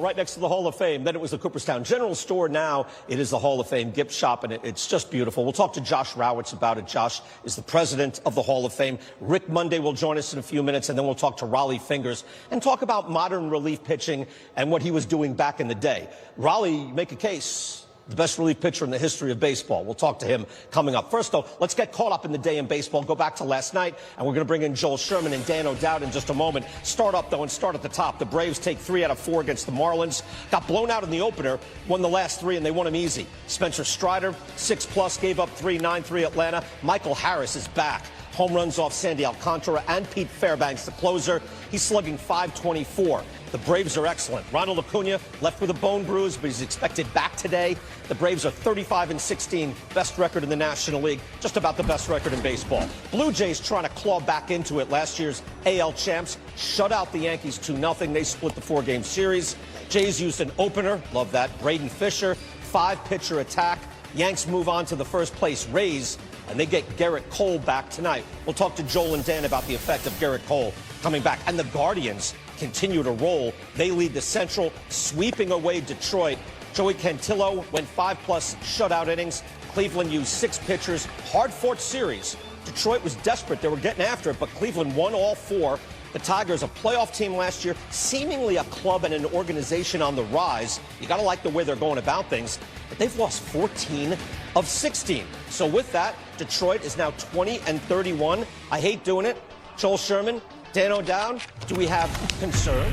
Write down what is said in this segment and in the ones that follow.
Right next to the Hall of Fame. Then it was the Cooperstown General Store. Now it is the Hall of Fame gift shop, and it's just beautiful. We'll talk to Josh Rawitz about it. Josh is the president of the Hall of Fame. Rick Monday will join us in a few minutes, and then we'll talk to Rollie Fingers and talk about modern relief pitching and what he was doing back in the day. Rollie, make a case. The best relief pitcher in the history of baseball. We'll talk to him coming up. First, though, let's get caught up in the day in baseball. Go back to last night, and we're going to bring in Joel Sherman and Dan O'Dowd in just a moment. Start up, though, and start at the top. The Braves take 3 out of 4 against the Marlins. Got blown out in the opener, won the last 3, and they won them easy. Spencer Strider, 6+, gave up 3, 9-3 Atlanta. Michael Harris is back. Home runs off Sandy Alcantara and Pete Fairbanks, the closer. He's slugging .524. The Braves are excellent. Ronald Acuna left with a bone bruise, but he's expected back today. The Braves are 35-16, best record in the National League, just about the best record in baseball. Blue Jays trying to claw back into it. Last year's AL champs shut out the Yankees 2-0. They split the 4-game series. Jays used an opener, love that, Braden Fisher, 5-pitcher attack. Yanks move on to the first-place Rays, and they get Garrett Cole back tonight. We'll talk to Joel and Dan about the effect of Garrett Cole coming back. And the Guardians continue to roll. They lead the Central, sweeping away Detroit. Joey Cantillo went 5+ shutout innings. Cleveland used 6 pitchers. Hard-fought series. Detroit was desperate. They were getting after it, but Cleveland won all 4. The Tigers, a playoff team last year, seemingly a club and an organization on the rise. You got to like the way they're going about things. But they've lost 14 of 16. So with that, Detroit is now 20-31. I hate doing it. Joel Sherman, Dan O'Dowd, do we have concern?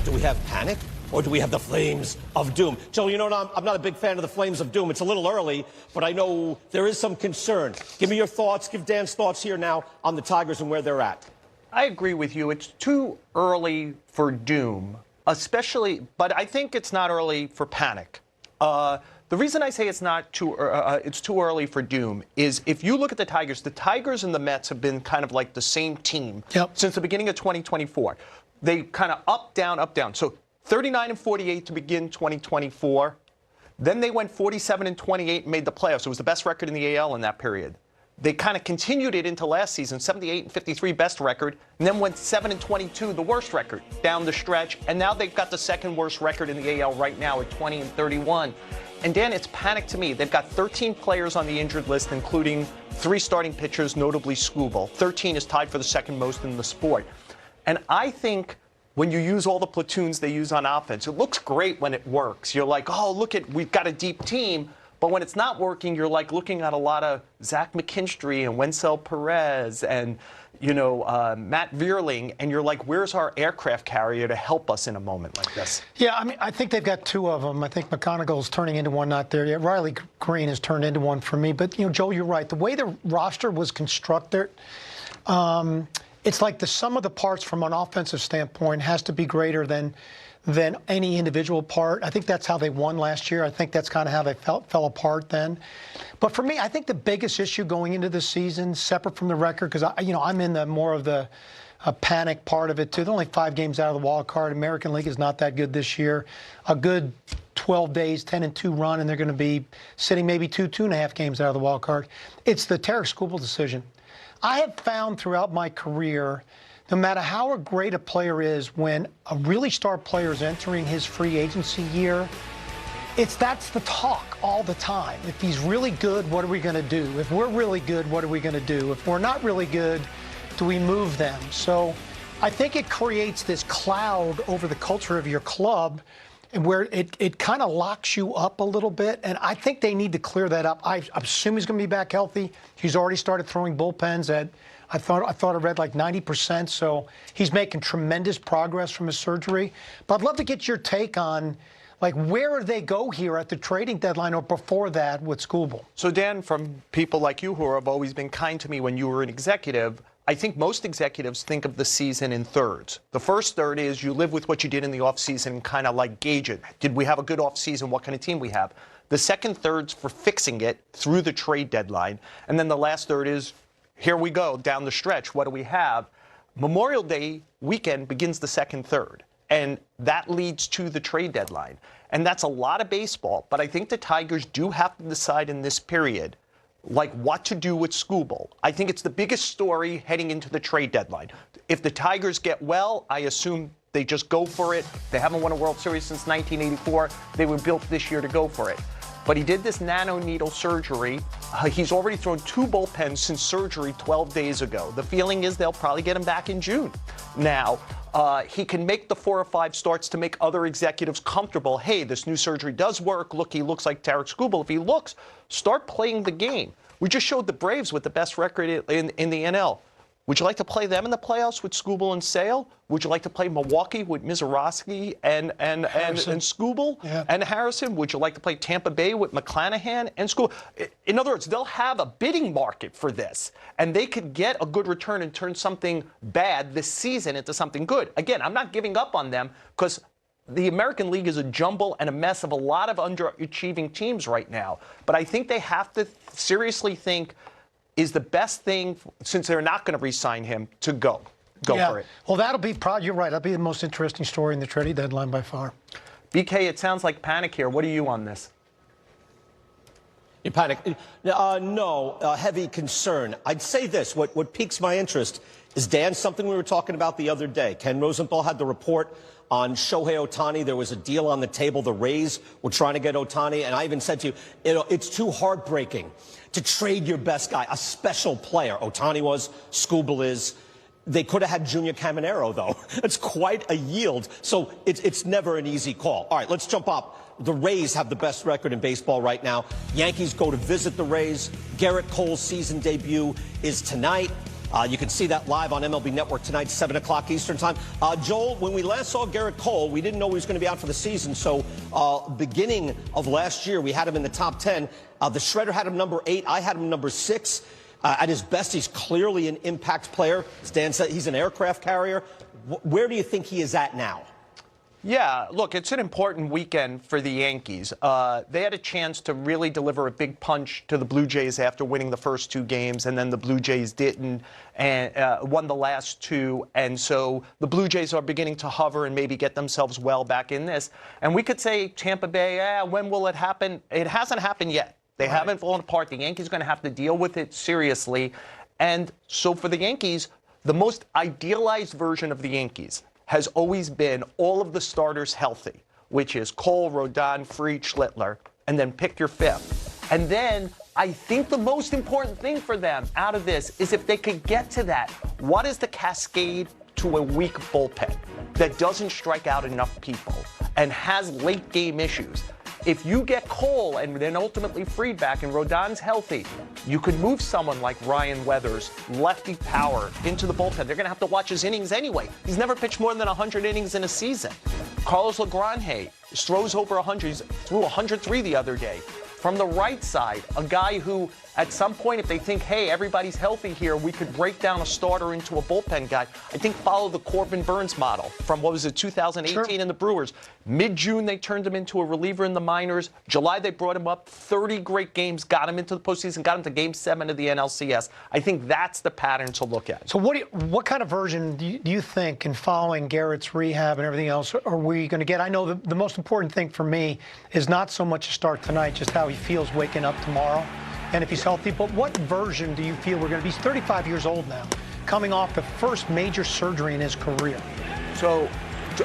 Do we have panic? Or do we have the flames of doom? Joel, you know, I'm not a big fan of the flames of doom. It's a little early, but I know there is some concern. Give me your thoughts. Give Dan's thoughts here now on the Tigers and where they're at. I agree with you. It's too early for doom, especially, but I think it's not early for panic. The reason I say it's too early for doom is if you look at the Tigers and the Mets have been kind of like the same team since the beginning of 2024. They kind of up, down, up, down. So 39-48 to begin 2024. Then they went 47-28 and made the playoffs. It was the best record in the AL in that period. They kind of continued it into last season, 78-53 best record, and then went 7-22, the worst record, down the stretch. And now they've got the second worst record in the AL right now at 20-31. And Dan, it's panic to me. They've got 13 players on the injured list, including 3 starting pitchers, notably Skubal. 13 is tied for the second most in the sport. And I think when you use all the platoons they use on offense, it looks great when it works. You're like, oh, we've got a deep team. But when it's not working, you're like looking at a lot of Zach McKinstry and Wenzel Perez and, Matt Vierling, and you're like, where's our aircraft carrier to help us in a moment like this? Yeah, I mean, I think they've got 2 of them. I think McConaughey's turning into one, not there yet. Riley Green has turned into one for me. But, Joe, you're right. The way the roster was constructed, it's like the sum of the parts from an offensive standpoint has to be greater than any individual part. I think that's how they won last year. I think that's kind of how they fell apart then. But for me, I think the biggest issue going into the season, separate from the record, because I'm in the more of the panic part of it too. They're only 5 games out of the wild card. American League is not that good this year. A good 12 days, 10-2 run, and they're going to be sitting maybe 2.5 games out of the wild card. It's the Tarek Skubal decision. I have found throughout my career, no matter how great a player is, when a really star player is entering his free agency year, that's the talk all the time. If he's really good, what are we going to do? If we're really good, what are we going to do? If we're not really good, do we move them? So I think it creates this cloud over the culture of your club and where it kind of locks you up a little bit. And I think they need to clear that up. I assume he's going to be back healthy. He's already started throwing bullpens at, I thought I read like 90%. So he's making tremendous progress from his surgery. But I'd love to get your take on, like, where do they go here at the trading deadline or before that with Skubal? So, Dan, from people like you who have always been kind to me when you were an executive, I think most executives think of the season in thirds. The first third is you live with what you did in the offseason and kind of like gauge it. Did we have a good offseason? What kind of team we have? The second third's for fixing it through the trade deadline. And then the last third is, here we go, down the stretch. What do we have? Memorial Day weekend begins the second third. And that leads to the trade deadline. And that's a lot of baseball. But I think the Tigers do have to decide in this period, like, what to do with Skubal. I think it's the biggest story heading into the trade deadline. If the Tigers get well, I assume They just go for it. They haven't won a World Series since 1984. They were built this year to go for it. But he did this nano-needle surgery. He's already thrown 2 bullpens since surgery 12 days ago. The feeling is they'll probably get him back in June. Now, he can make the 4 or 5 starts to make other executives comfortable. Hey, this new surgery does work. Look, he looks like Tarek Skubal. If he looks, start playing the game. We just showed the Braves with the best record in the NL. Would you like to play them in the playoffs with Skubal and Sale? Would you like to play Milwaukee with Mizorowski and Skubal and Harrison? Would you like to play Tampa Bay with McClanahan and Skubal? In other words, they'll have a bidding market for this, and they could get a good return and turn something bad this season into something good. Again, I'm not giving up on them because the American League is a jumble and a mess of a lot of underachieving teams right now. But I think they have to seriously think, is the best thing, since they're not going to re-sign him, to go for it. Well, that'll be you're right. That'll be the most interesting story in the trading deadline by far. BK, it sounds like panic here. What are you on this? You panic? No, heavy concern. I'd say this. What piques my interest is, Dan, something we were talking about the other day. Ken Rosenthal had the report on Shohei Ohtani. There was a deal on the table. The Rays were trying to get Ohtani. And I even said to you, it's too heartbreaking to trade your best guy, a special player. Ohtani was, Skubal is. They could have had Junior Caminero, though. It's quite a yield. So it's never an easy call. All right, let's jump up. The Rays have the best record in baseball right now. Yankees go to visit the Rays. Garrett Cole's season debut is tonight. You can see that live on MLB Network tonight, 7 o'clock Eastern time. Joel, when we last saw Garrett Cole, we didn't know he was going to be out for the season. So beginning of last year, we had him in the top 10. The Shredder had him number 8. I had him number 6. At his best, he's clearly an impact player. Stan said he's an aircraft carrier. Where do you think he is at now? Yeah, look, it's an important weekend for the Yankees. They had a chance to really deliver a big punch to the Blue Jays after winning the first 2 games, and then the Blue Jays didn't and won the last 2. And so the Blue Jays are beginning to hover and maybe get themselves well back in this. And we could say Tampa Bay, when will it happen? It hasn't happened yet. They haven't fallen apart. The Yankees are going to have to deal with it seriously. And so for the Yankees, the most idealized version of the Yankees has always been all of the starters healthy, which is Cole, Rodon, Fried, Schlittler, and then pick your 5th. And then I think the most important thing for them out of this is if they could get to that, what is the cascade to a weak bullpen that doesn't strike out enough people and has late game issues? If you get Cole and then ultimately Fried back and Rodon's healthy, you could move someone like Ryan Weathers, lefty power, into the bullpen. They're going to have to watch his innings anyway. He's never pitched more than 100 innings in a season. Carlos Legrand throws over 100. He threw 103 the other day. From the right side, a guy who, at some point, if they think, hey, everybody's healthy here, we could break down a starter into a bullpen guy. I think follow the Corbin Burns model from, 2018 in the Brewers. Mid-June, they turned him into a reliever in the minors. July, they brought him up. 30 great games, got him into the postseason, got him to Game 7 of the NLCS. I think that's the pattern to look at. So what kind of version do you think, in following Garrett's rehab and everything else, are we going to get? I know the most important thing for me is not so much to start tonight, just how he feels waking up tomorrow and if he's healthy. But what version do you feel we're going to be? He's 35 years old now, coming off the first major surgery in his career. So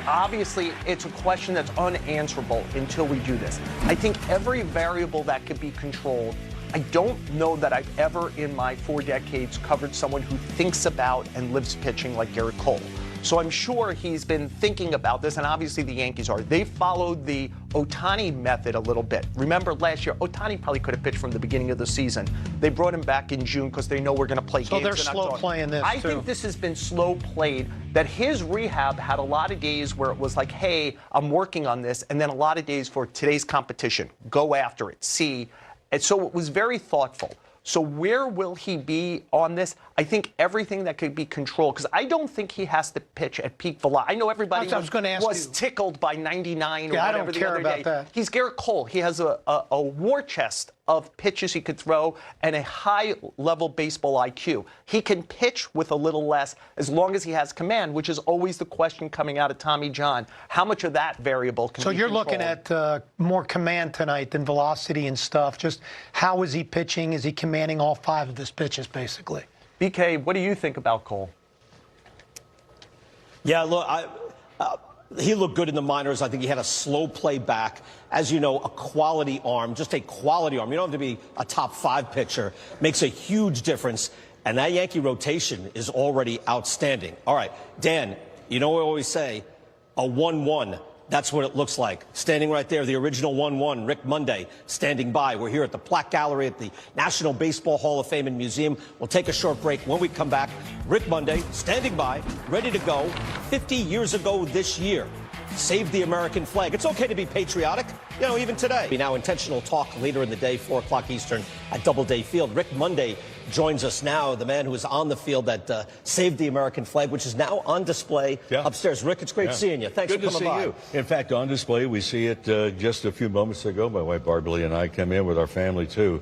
obviously, it's a question that's unanswerable until we do this. I think every variable that could be controlled, I don't know that I've ever in my 4 decades covered someone who thinks about and lives pitching like Garrett Cole. So I'm sure he's been thinking about this, and obviously the Yankees are. They followed the Ohtani method a little bit. Remember last year, Ohtani probably could have pitched from the beginning of the season. They brought him back in June because they know we're going to play games. So they're slow playing this, I think this has been slow played, that his rehab had a lot of days where it was like, hey, I'm working on this, and then a lot of days for today's competition. Go after it, see. And so it was very thoughtful. So where will he be on this? I think everything that could be controlled, because I don't think he has to pitch at peak velocity. I know everybody was tickled by 99 or whatever the other day. That. He's Garrett Cole. He has a war chest of pitches he could throw and a high-level baseball IQ. He can pitch with a little less as long as he has command, which is always the question coming out of Tommy John. How much of that variable can be controlled? So you're looking at more command tonight than velocity and stuff. Just how is he pitching? Is he commanding all 5 of his pitches, basically? BK, what do you think about Cole? Yeah, look, He looked good in the minors. I think he had a slow play back. As you know, a quality arm, just a quality arm. You don't have to be a top 5 pitcher. Makes a huge difference. And that Yankee rotation is already outstanding. All right, Dan, you know what I always say, a 1-1. That's what it looks like. Standing right there, the original 1-1, Rick Monday, standing by. We're here at the Plaque Gallery at the National Baseball Hall of Fame and Museum. We'll take a short break. When we come back, Rick Monday, standing by, ready to go. 50 years ago this year, saved the American flag. It's okay to be patriotic, you know, even today. Now, intentional talk later in the day, 4 o'clock Eastern at Doubleday Field. Rick Monday joins us now, the man who was on the field that saved the American flag, which is now on display upstairs. Rick, it's great seeing you. Thanks for coming by. Good to see you. In fact, on display, we see it just a few moments ago. My wife Barbara and I came in with our family, too.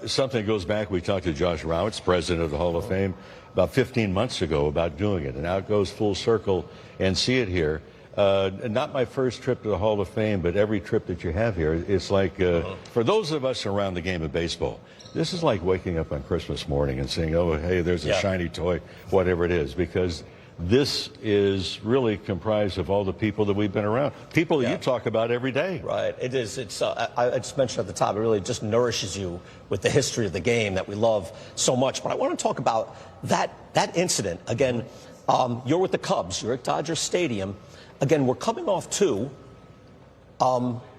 Something goes back. We talked to Josh Rowitz, president of the Hall of Fame, about 15 months ago about doing it. And now it goes full circle and see it here. Not my first trip to the Hall of Fame, but every trip that you have here, it's like, for those of us around the game of baseball, this is like waking up on Christmas morning and saying, oh, hey, there's a shiny toy, whatever it is, because this is really comprised of all the people that we've been around, people that you talk about every day. Right, it is. It's. I just mentioned at the top, it really just nourishes you with the history of the game that we love so much. But I want to talk about that incident. Again, you're with the Cubs. You're at Dodger Stadium. Again, we're coming off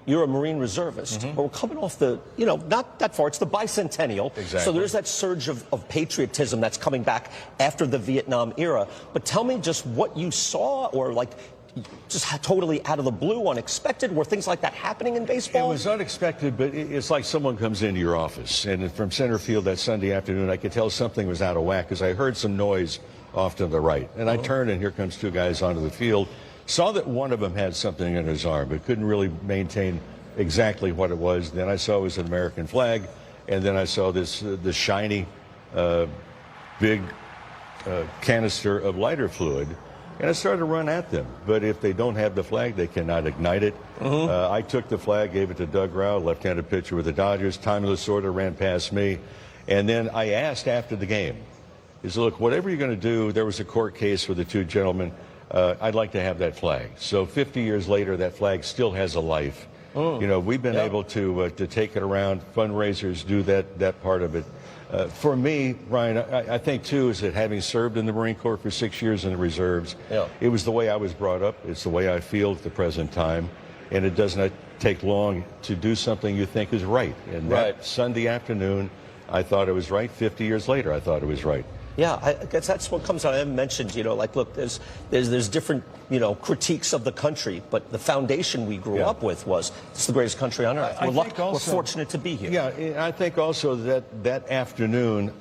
you're a Marine reservist, but we're coming off not that far. It's the bicentennial. Exactly. So there's that surge of patriotism that's coming back after the Vietnam era. But tell me just what you saw, or like just totally out of the blue, unexpected. Were things like that happening in baseball? It was unexpected, but it's like someone comes into your office, and from center field that Sunday afternoon, I could tell something was out of whack because I heard some noise off to the right. And I turned, and here comes 2 guys onto the field. Saw that one of them had something in his arm, but couldn't really maintain exactly what it was. Then I saw it was an American flag, and then I saw this shiny, big canister of lighter fluid, and I started to run at them. But if they don't have the flag, they cannot ignite it. I took the flag, gave it to Doug Rao, left-handed pitcher with the Dodgers. Tommy Lasorda ran past me, and then I asked after the game, he said, look, whatever you're going to do, there was a court case for the 2 gentlemen. I'd like to have that flag. So 50 years later, that flag still has a life. You know, we've been able to take it around. Fundraisers do that part of it. For me, Ryan, I think, too, is that having served in the Marine Corps for 6 years in the reserves, it was the way I was brought up. It's the way I feel at the present time. And it does not take long to do something you think is right. And that Sunday afternoon, I thought it was right. 50 years later, I thought it was right. Yeah, I guess that's what comes out. I mentioned, like, look, there's different, critiques of the country, but the foundation we grew up with was it's the greatest country on earth. We're fortunate to be here. Yeah, I think also that afternoon,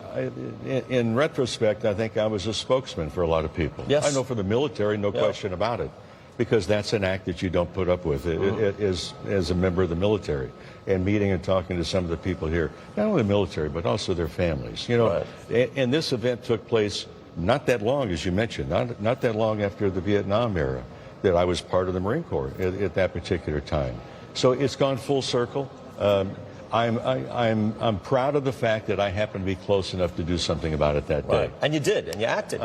in retrospect, I think I was a spokesman for a lot of people. Yes. I know for the military, no question about it, because that's an act that you don't put up with as a member of the military. And meeting and talking to some of the people here, not only the military, but also their families. And this event took place not that long, as you mentioned, not that long after the Vietnam era, that I was part of the Marine Corps at that particular time. So it's gone full circle. I'm proud of the fact that I happened to be close enough to do something about it that day. And you did, and you acted.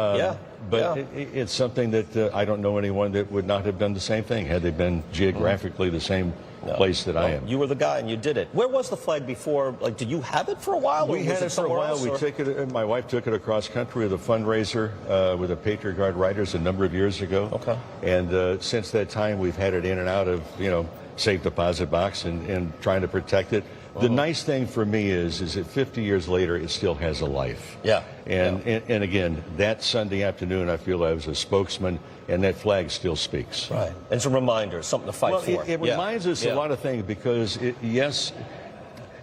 But it's something that I don't know anyone that would not have done the same thing had they been geographically the same place that I am. You were the guy, and you did it. Where was the flag before? Like, did you have it for a while? We had it for a while. We took it. My wife took it across country with a fundraiser with the Patriot Guard Riders a number of years ago. Okay. And since that time, we've had it in and out of safe deposit box and trying to protect it. The nice thing for me is that 50 years later, it still has a life. Yeah. And again, that Sunday afternoon, I feel I was a spokesman, and that flag still speaks. Right. It's a reminder, something to fight for. It reminds us a lot of things because,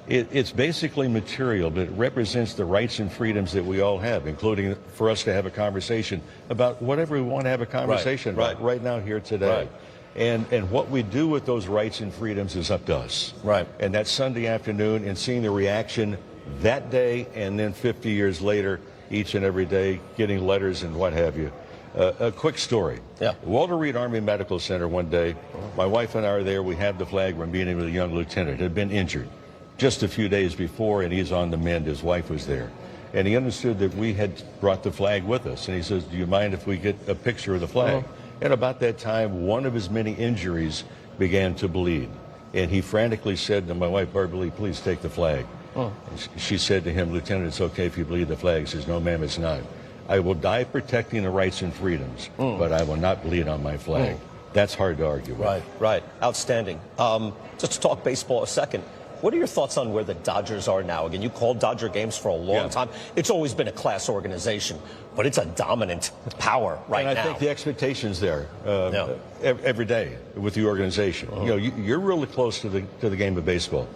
it's basically material, but it represents the rights and freedoms that we all have, including for us to have a conversation about whatever we want to have a conversation about right now here today. Right. And what we do with those rights and freedoms is up to us. Right. And that Sunday afternoon and seeing the reaction that day and then 50 years later, each and every day, getting letters and what have you. A quick story. Yeah. Walter Reed Army Medical Center one day, my wife and I are there. We have the flag. We're meeting with a young lieutenant. Had been injured just a few days before, and he's on the mend. His wife was there. And he understood that we had brought the flag with us. And he says, do you mind if we get a picture of the flag? And about that time, one of his many injuries began to bleed. And he frantically said to my wife, Barbara, please take the flag. Oh. She said to him, Lieutenant, it's okay if you bleed the flag. He says, no, ma'am, it's not. I will die protecting the rights and freedoms, but I will not bleed on my flag. That's hard to argue with. Right. Outstanding. Just to talk baseball a second. What are your thoughts on where the Dodgers are now? Again, you called Dodger games for a long time. It's always been a class organization, but it's a dominant power right now. And I think the expectations there every day with the organization. You know, you're really close to the game of baseball.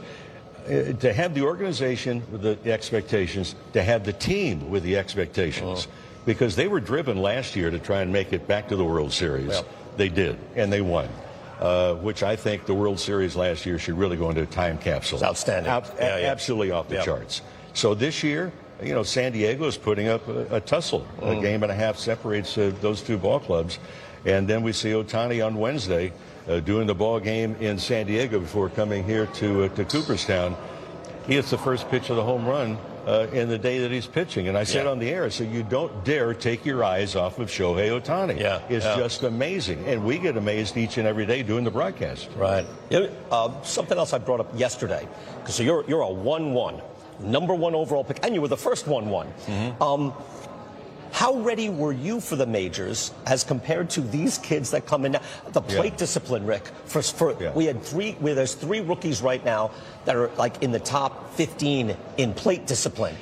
To have the organization with the expectations, to have the team with the expectations, because they were driven last year to try and make it back to the World Series. They did, and they won. Which I think the World Series last year should really go into a time capsule. It's outstanding. Absolutely off the charts. So this year, you know, San Diego is putting up a tussle. A game and a half separates those two ball clubs. And then we see Ohtani on Wednesday doing the ball game in San Diego before coming here to Cooperstown. He hits the first pitch of the home run in the day that he's pitching. And I said on the air, so you don't dare take your eyes off of Shohei Ohtani. It's just amazing. And we get amazed each and every day doing the broadcast. Right. Something else I brought up yesterday, because so you're a 1-1, #1 overall pick, and you were the first 1-1. How ready were you for the majors as compared to these kids that come in now? The plate discipline, Rick. There's 3 rookies right now that are like in the top 15 in plate discipline.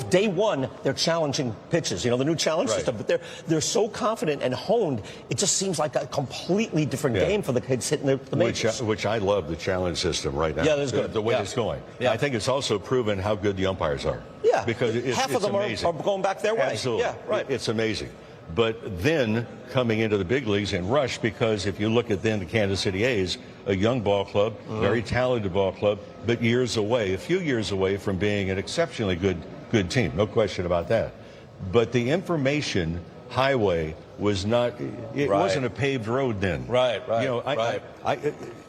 Day one, they're challenging pitches, you know, the new challenge system, but they're so confident and honed, it just seems like a completely different game for the kids hitting the majors. Which I love the challenge system right now. Yeah, that's good. The way it's going. I think it's also proven how good the umpires are. Yeah, because half of them are going back their way. Absolutely. Yeah, right. It's amazing. But then coming into the big leagues and rush, because if you look at then the Kansas City A's, a young ball club, very talented ball club, but a few years away from being an exceptionally good team. No question about that. But the information highway was not, it wasn't a paved road then. Right. You know,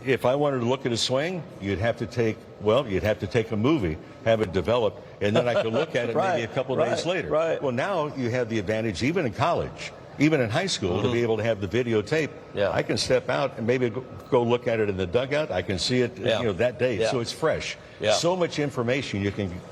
if I wanted to look at a swing, you'd have to take a movie, have it developed, and then I could look at it maybe a couple of days later. Well, now you have the advantage, even in college, even in high school, to be able to have the videotape. I can step out and maybe go look at it in the dugout. I can see it, you know, that day, so it's fresh. So much information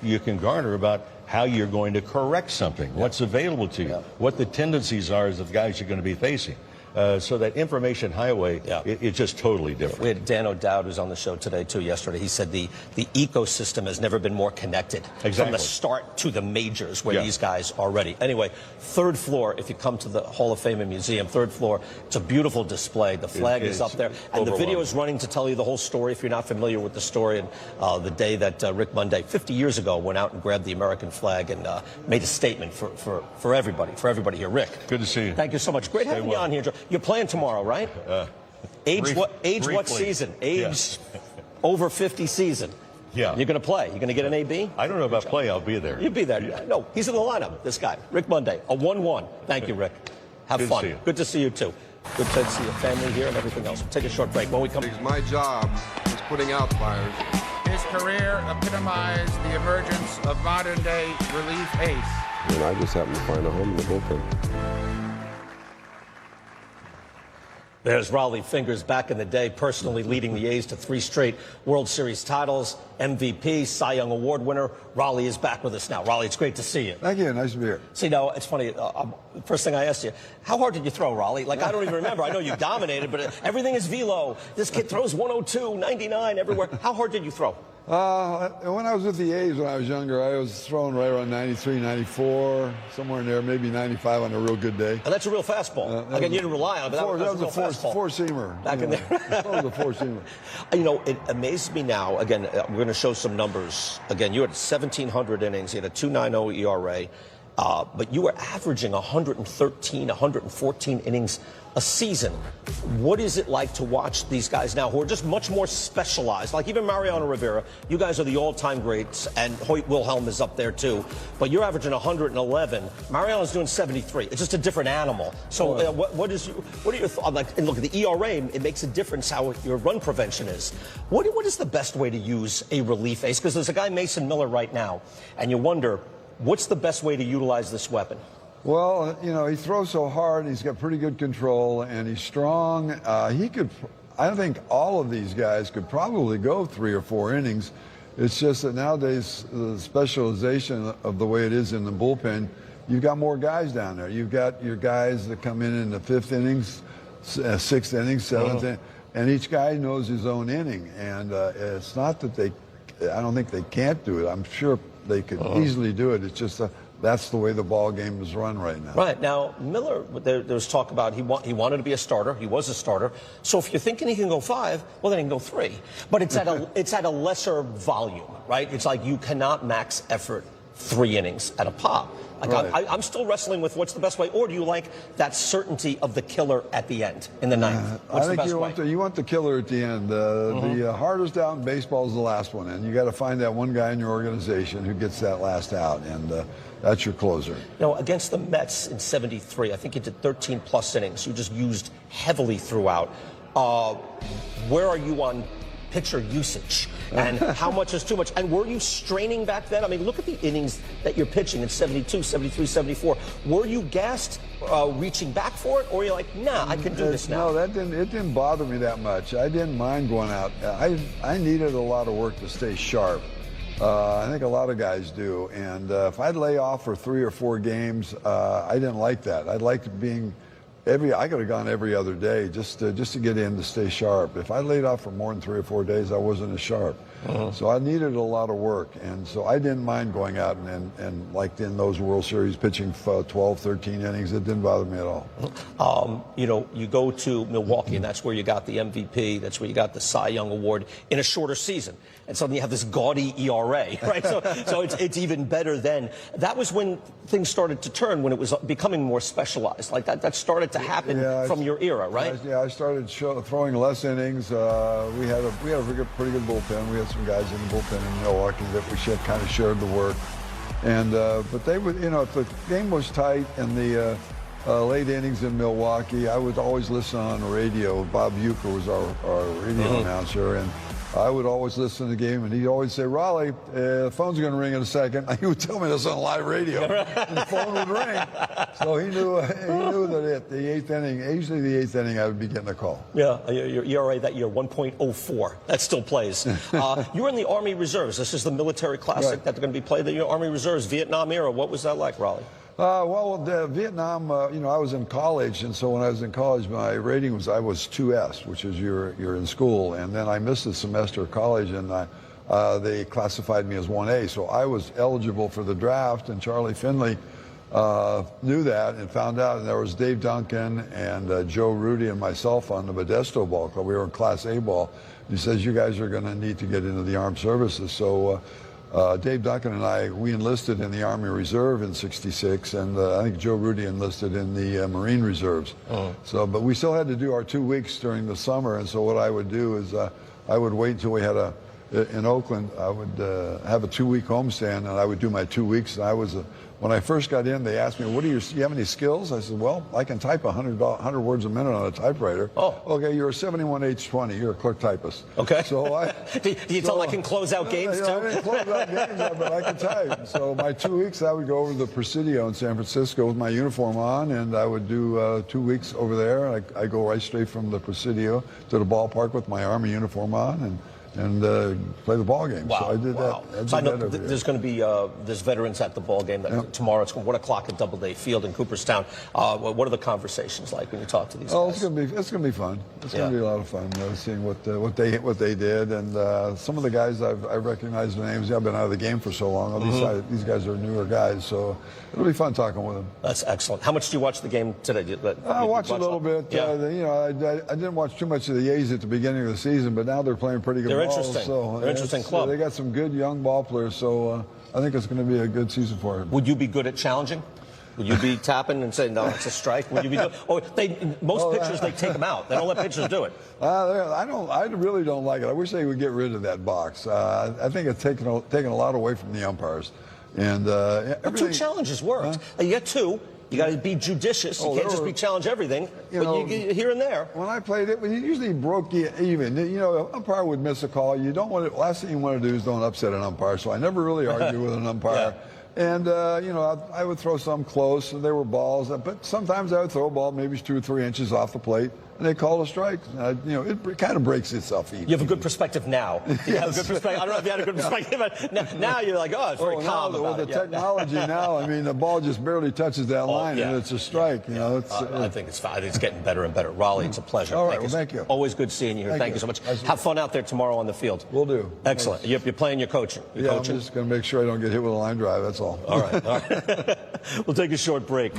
you can garner about how you're going to correct something, what's available to you, what the tendencies are of the guys you're going to be facing. So that information highway, it's just totally different. We had Dan O'Dowd, who's on the show today, too, yesterday. He said the ecosystem has never been more connected from the start to the majors where these guys are ready. Anyway, 3rd floor, if you come to the Hall of Fame and Museum, 3rd floor, it's a beautiful display. The flag is up there. And the video is running to tell you the whole story if you're not familiar with the story. And the day that Rick Monday, 50 years ago, went out and grabbed the American flag and made a statement for everybody here. Rick. Good to see you. Thank you so much. Great having you on here, Joe. You're playing tomorrow, right? What season? Over 50 season. Yeah. You're going to play. You're going to get an AB? I don't know about play. I'll be there. You'll be there. No, he's in the lineup, this guy. Rick Monday, a 1-1. Thank you, Rick. Have fun. To see you. Good to see you, too. Good to see your family here and everything else. We'll take a short break. When we come... My job is putting out fires. His career epitomized the emergence of modern-day relief ace. And I just happened to find a home in the bullpen. There's Rollie Fingers back in the day, personally leading the A's to 3 straight World Series titles, MVP, Cy Young Award winner. Rollie is back with us now. Rollie, it's great to see you. Thank you. Nice to be here. See, now, it's funny. First thing I asked you, how hard did you throw, Rollie? Like, I don't even remember. I know you dominated, but everything is velo. This kid throws 102, 99 everywhere. How hard did you throw? When I was with the A's when I was younger, I was throwing right around 93, 94, somewhere in there, maybe 95 on a real good day. And that's a real fastball. Again, you didn't rely on it, but that was a four-seamer. Back in there. That was a four-seamer. You know, it amazes me now. Again, we're going to show some numbers. Again, you had 1,700 innings. You had a 2.90 ERA. But you were averaging 113, 114 innings a season. What is it like to watch these guys now who are just much more specialized? Like even Mariano Rivera, you guys are the all-time greats, and Hoyt Wilhelm is up there too. But you're averaging 111. Mariano's doing 73. It's just a different animal. So what are your thoughts? Like, and look at the ERA. It makes a difference how your run prevention is. What is the best way to use a relief ace? Because there's a guy, Mason Miller, right now, and you wonder, what's the best way to utilize this weapon? Well, you know, he throws so hard. He's got pretty good control, and he's strong. I think all of these guys could probably go 3 or 4 innings. It's just that nowadays, the specialization of the way it is in the bullpen, you've got more guys down there. You've got your guys that come in the 5th innings, 6th innings, 7th inning, and each guy knows his own inning. And it's not that I don't think they can't do it. I'm sure they could easily do it. It's just that's the way the ball game is run right now. Right. Now, Miller, there's talk about he wanted to be a starter. He was a starter. So if you're thinking he can go 5, well, then he can go 3. But it's at a lesser volume, right? It's like you cannot max effort 3 innings at a pop. Like Right. I'm still wrestling with what's the best way, or do you like that certainty of the killer at the end in the 9th? What's I think the best way? you want the killer at the end. The hardest out in baseball is the last one, and you got to find that one guy in your organization who gets that last out, and that's your closer. You know, against the Mets in '73, I think you did 13+ innings. You just used heavily throughout. Where are you on pitcher usage, and how much is too much? And were you straining back then? I mean, look at the innings that you're pitching in 72, 73, 74. Were you gassed reaching back for it, or you're like, nah, I can do this now? No, it didn't bother me that much. I didn't mind going out. I needed a lot of work to stay sharp. I think a lot of guys do. And if I'd lay off for 3 or 4 games, I didn't like that. I liked being I could have gone every other day just to get in to stay sharp. If I laid off for more than 3 or 4 days, I wasn't as sharp. So I needed a lot of work, and so I didn't mind going out and like in those World Series, pitching 12, 13 innings. It didn't bother me at all. You know, you go to Milwaukee, and that's where you got the MVP. That's where you got the Cy Young Award in a shorter season. And suddenly you have this gaudy ERA, right? So it's even better then. That was when things started to turn, when it was becoming more specialized. Like that started to happen from your era, right? I started throwing less innings. We had a pretty good bullpen. We had some guys in the bullpen in Milwaukee that we kind of shared the work. And but they would, you know, if the game was tight and the late innings in Milwaukee, I would always listen on the radio. Bob Uecker was our radio announcer, and I would always listen to the game, and he'd always say, "Rollie, the phone's going to ring in a second." He would tell me this on live radio, and the phone would ring. So he knew that at the 8th inning, usually the 8th inning, I would be getting a call. Yeah, your ERA that year, 1.04. That still plays. You were in the Army Reserves. This is the military classic that they're going to be played in the Army Reserves, Vietnam era. What was that like, Rollie? Vietnam, you know, I was in college, and so when I was in college, my rating was, I was 2S, which is you're in school, and then I missed a semester of college, and they classified me as 1A, so I was eligible for the draft, and Charlie Finley knew that and found out, and there was Dave Duncan and Joe Rudy and myself on the Modesto Ball Club. We were in Class A ball. He says, you guys are going to need to get into the armed services, so Dave Duncan and we enlisted in the Army Reserve in '66, and I think Joe Rudy enlisted in the Marine Reserves. So, but we still had to do our 2 weeks during the summer, and so what I would do is I would wait until we had in Oakland, I would have a 2-week homestand, and I would do my 2 weeks. And when I first got in, they asked me, do you have any skills? I said, well, I can type 100 words a minute on a typewriter. Oh. Okay, you're a 71H20. You're a clerk typist. Okay. So do you tell I can close out games too? I didn't close out games, but I can type. So my 2 weeks, I would go over to the Presidio in San Francisco with my uniform on, and I would do 2 weeks over there. I go right straight from the Presidio to the ballpark with my Army uniform on, and play the ball game. Wow. So I did that. So I know there's going to be there's veterans at the ball game tomorrow. It's 1 o'clock at Doubleday Field in Cooperstown. What are the conversations like when you talk to these guys? It's going to be fun. It's going to be a lot of fun seeing what they did, and some of the guys I recognize the names. I've been out of the game for so long. These guys are newer guys, so it'll be fun talking with them. That's excellent. How much do you watch the game today? I watched a little bit. Yeah. You know, I didn't watch too much of the A's at the beginning of the season, but now they're playing pretty good. They're interesting. So they're an interesting club. They got some good young ball players, so I think it's going to be a good season for them. Would you be good at challenging? Would you be tapping and saying, no, it's a strike? Would you be doing? Most pitchers, they take them out. They don't let pitchers do it. I really don't like it. I wish they would get rid of that box. I think it's taken a lot away from the umpires. And 2 challenges worked. You get 2. You got to be judicious. You can't just be challenge everything. But you here and there. When I played it, it usually broke you even. You know, an umpire would miss a call. You don't want it. Last thing you want to do is don't upset an umpire. So I never really argue with an umpire. And, you know, I would throw some close, and they were balls. But sometimes I would throw a ball maybe 2 or 3 inches off the plate, and they call a strike. You know, it kind of breaks itself even. You have a good perspective now. You have a good perspective. I don't know if you had a good perspective, but now you're like, oh, it's very calm now, about with it. the technology now, I mean, the ball just barely touches that line, and it's a strike. You know, it's, I think it's fine. It's getting better and better. Rollie, it's a pleasure. All right, thank you. Always good seeing you here. Thank you so much. Have fun out there tomorrow on the field. Will do. Excellent. You're playing, you're coaching. You're coaching? I'm just going to make sure I don't get hit with a line drive. That's all. All right. All right. We'll take a short break.